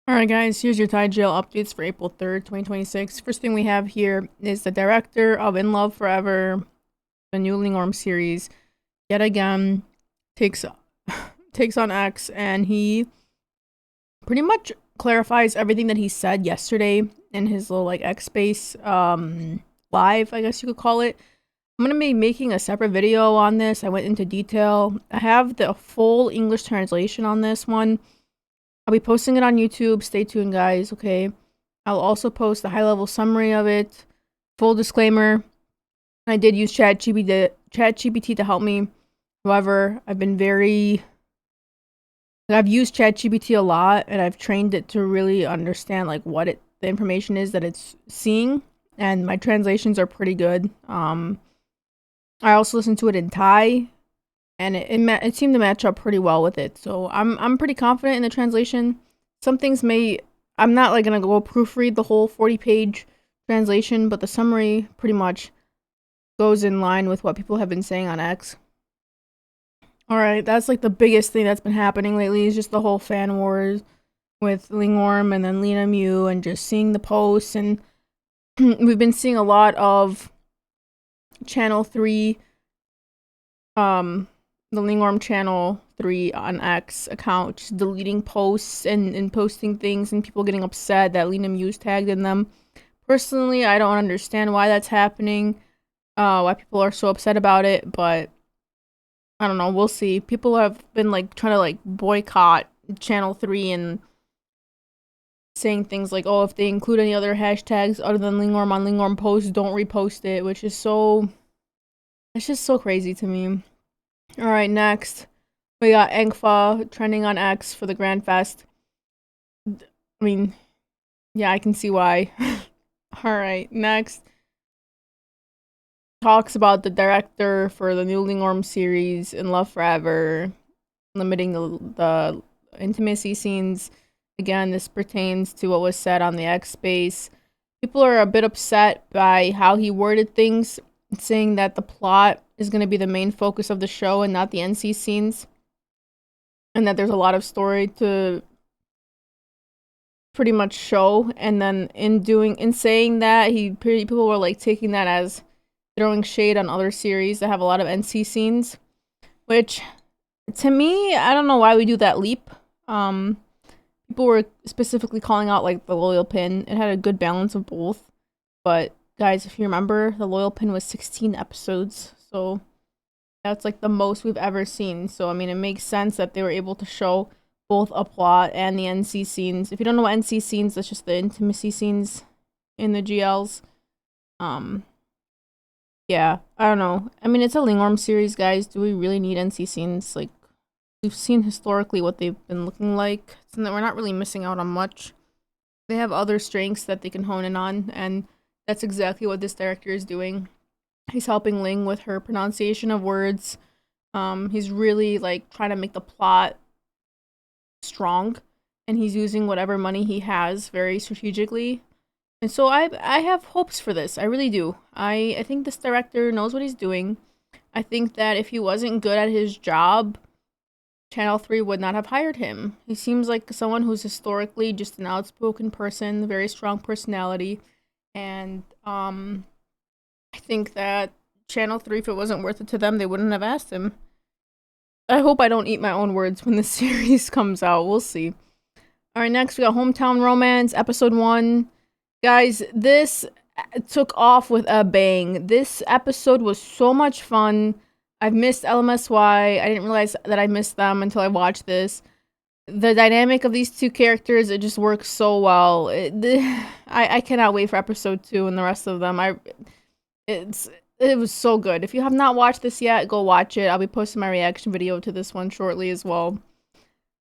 Alright guys, here's your ThaiGL updates for April 3rd, 2026. First thing we have here is the director of In Love Forever, the new LingOrm series, yet again takes on X, and he pretty much clarifies everything that he said yesterday in his little like X Space live, I guess you could call it. I'm gonna be making a separate video on this. I went into detail. I have the full English translation on this one. I'll be posting it on YouTube. Stay tuned, guys, okay? I'll also post a high-level summary of it. Full disclaimer, I did use ChatGPT to help me. However, I've used ChatGPT a lot, and I've trained it to really understand like what the information is that it's seeing, and my translations are pretty good. I also listened to it in Thai, and it seemed to match up pretty well with it. So I'm pretty confident in the translation. Some things I'm not like gonna go proofread the whole 40-page translation, but the summary pretty much goes in line with what people have been saying on X. Alright, that's like the biggest thing that's been happening lately is just the whole fan wars with LingOrm and then LenaMiu, and just seeing the posts, and we've been seeing a lot of Channel 3 the LingOrm Channel 3 on X account just deleting posts and posting things, and people getting upset that LenaMiu's tagged in them. Personally, I don't understand why that's happening, why people are so upset about it, but I don't know, we'll see. People have been like trying to like boycott Channel 3 and saying things like, oh, if they include any other hashtags other than LingOrm on LingOrm posts, don't repost it, which is it's just so crazy to me. Alright, next, we got Engfa trending on X for the Grand Fest. I mean, yeah, I can see why. Alright, next. Talks about the director for the new LingOrm series, In Love Forever, limiting the intimacy scenes. Again, this pertains to what was said on the X Space. People are a bit upset by how he worded things, saying that the plot is going to be the main focus of the show and not the NC scenes, and that there's a lot of story to pretty much show. And then in saying that, people were like taking that as throwing shade on other series that have a lot of NC scenes, which to me, I don't know why we do that leap. People were specifically calling out like the Loyal Pin. It had a good balance of both, but guys, if you remember, the Loyal Pin was 16 episodes, so that's like the most we've ever seen. So I mean, it makes sense that they were able to show both a plot and the NC scenes. If you don't know what NC scenes, that's just the intimacy scenes in the GLs. Yeah, I don't know. I mean, it's a LingOrm series, guys. Do we really need NC scenes? Like, we've seen historically what they've been looking like, so that we're not really missing out on much. They have other strengths that they can hone in on, and that's exactly what this director is doing. He's helping Ling with her pronunciation of words. He's really like trying to make the plot strong, and he's using whatever money he has very strategically. And so I have hopes for this. I really do. I think this director knows what he's doing. I think that if he wasn't good at his job, Channel 3 would not have hired him. He seems like someone who's historically just an outspoken person, very strong personality, and I think that Channel 3, if it wasn't worth it to them, they wouldn't have asked him. I hope I don't eat my own words when this series comes out. We'll see. Alright, next we got Hometown Romance, Episode 1. Guys, this took off with a bang. This episode was so much fun. I've missed LMSY. I didn't realize that I missed them until I watched this. The dynamic of these two characters, it just works so well. I cannot wait for episode 2 and the rest of them. It was so good. If you have not watched this yet, go watch it. I'll be posting my reaction video to this one shortly as well.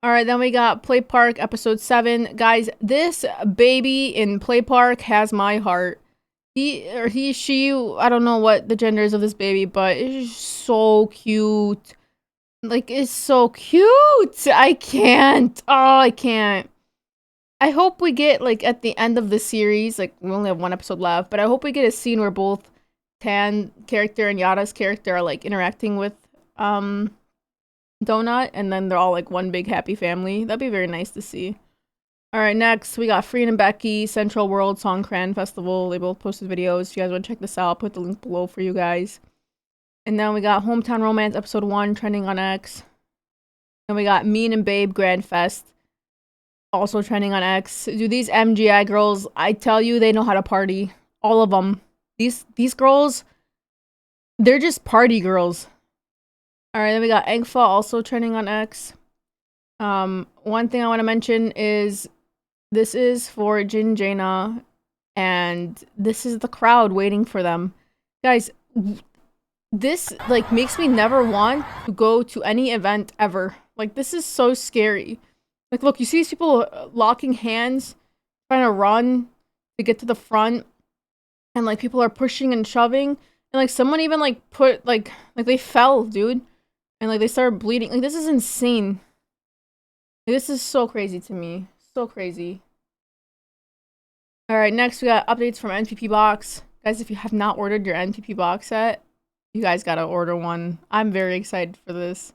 Alright, then we got Play Park episode 7. Guys, this baby in Play Park has my heart. She, I don't know what the gender is of this baby, but it's so cute. Like, it's so cute! I can't. Oh, I can't. I hope we get, like, at the end of the series, like, we only have one episode left, but I hope we get a scene where both Tan character and Yada's character are, like, interacting with, Donut, and then they're all, like, one big happy family. That'd be very nice to see. Alright, next we got Free and Becky, Central World Songkran Festival. They both posted videos. If you guys want to check this out, I'll put the link below for you guys. And then we got Hometown Romance episode 1 trending on X. And we got Mean and Babe Grand Fest also trending on X. Dude, these MGI girls, I tell you, they know how to party. All of them. These girls, they're just party girls. Alright, then we got Engfa also trending on X. One thing I want to mention is this is for Jin Jaina, and this is the crowd waiting for them. Guys, this like makes me never want to go to any event ever. Like, this is so scary. Like, look, you see these people locking hands, trying to run to get to the front, and like people are pushing and shoving, and like someone even like put like they fell, dude, and like they started bleeding. Like, this is insane. Like, this is so crazy to me. So crazy. Alright, next we got updates from NPP box. Guys, if you have not ordered your NPP box set, you guys gotta order one. I'm very excited for this.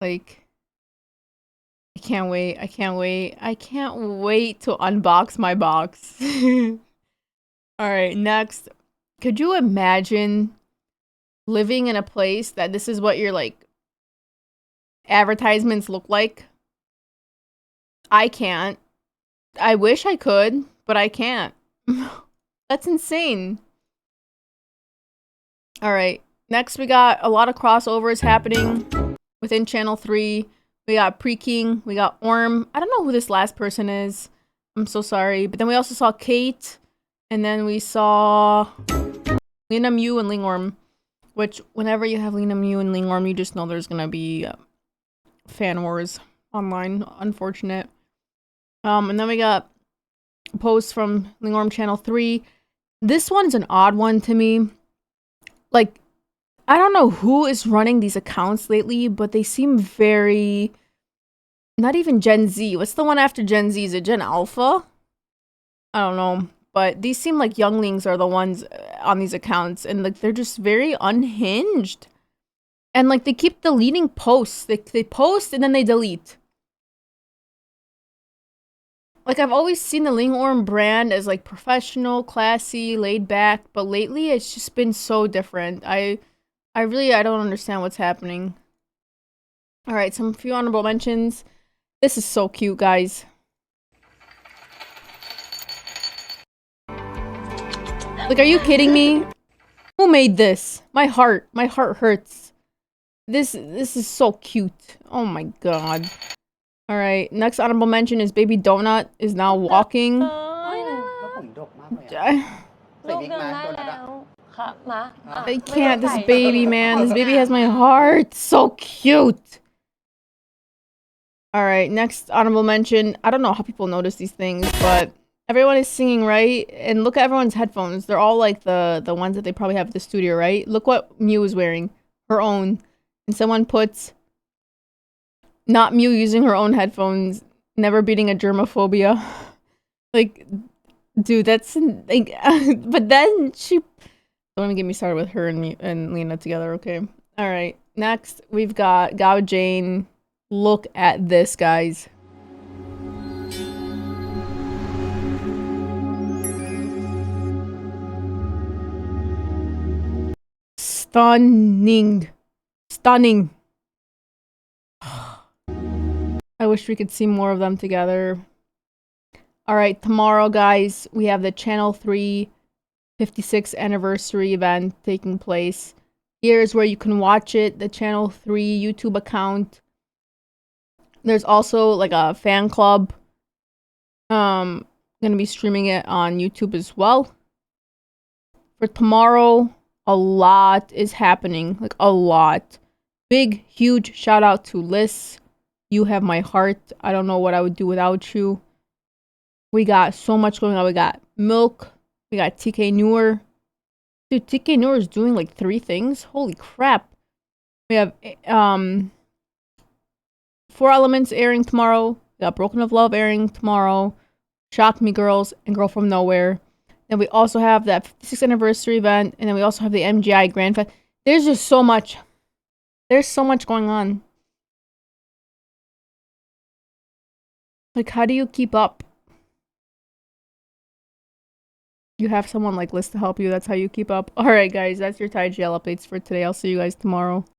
Like, I can't wait. I can't wait. I can't wait to unbox my box. Alright, next. Could you imagine living in a place that this is what your, like, advertisements look like? I can't. I wish I could, but I can't. That's insane. Alright, next we got a lot of crossovers happening within Channel 3. We got Pre-King, we got Orm. I don't know who this last person is. I'm so sorry. But then we also saw Kate, and then we saw LenaMiu and LingOrm. Which, whenever you have LenaMiu and LingOrm, you just know there's gonna be fan wars online. Unfortunate. And then we got a post from LingOrm Channel 3. This one's an odd one to me. Like, I don't know who is running these accounts lately, but they seem very... Not even Gen Z. What's the one after Gen Z? Is it Gen Alpha? I don't know. But these seem like younglings are the ones on these accounts. And like they're just very unhinged. And like they keep deleting posts. They post and then they delete. Like, I've always seen the LingOrm brand as like professional, classy, laid back. But lately it's just been so different. I don't understand what's happening. Alright, some few honorable mentions. This is so cute, guys. Like, are you kidding me? Who made this? My heart hurts. This is so cute. Oh my god. Alright, next honorable mention is Baby Donut is now walking. I can't, this baby, man. This baby has my heart. So cute. Alright, next honorable mention. I don't know how people notice these things, but everyone is singing, right? And look at everyone's headphones. They're all like the ones that they probably have at the studio, right? Look what Miu is wearing. Her own. And someone puts... Not Miu using her own headphones. Never beating a germophobia. Like, dude, that's... like, but then she... Don't even get me started with her and Lena together, okay? Alright, next we've got Gao Jane. Look at this, guys. Stunning. Stunning. I wish we could see more of them together. Alright, tomorrow, guys, we have the Channel 3 56th anniversary event taking place. Here's where you can watch it, the Channel 3 YouTube account. There's also like a fan club. Gonna be streaming it on YouTube as well. For tomorrow, a lot is happening. Like, a lot. Big, huge shout out to Liz. You have my heart. I don't know what I would do without you. We got so much going on. We got Milk. We got TK Noor. Dude, TK Noor is doing like 3 things. Holy crap. We have 4 Elements airing tomorrow. We got Broken of Love airing tomorrow. Shock Me Girls and Girl From Nowhere. Then we also have that 56th anniversary event. And then we also have the MGI Grand Fest. There's just so much. There's so much going on. Like, how do you keep up? You have someone like Liz to help you. That's how you keep up. All right, guys, that's your ThaiGL updates for today. I'll see you guys tomorrow.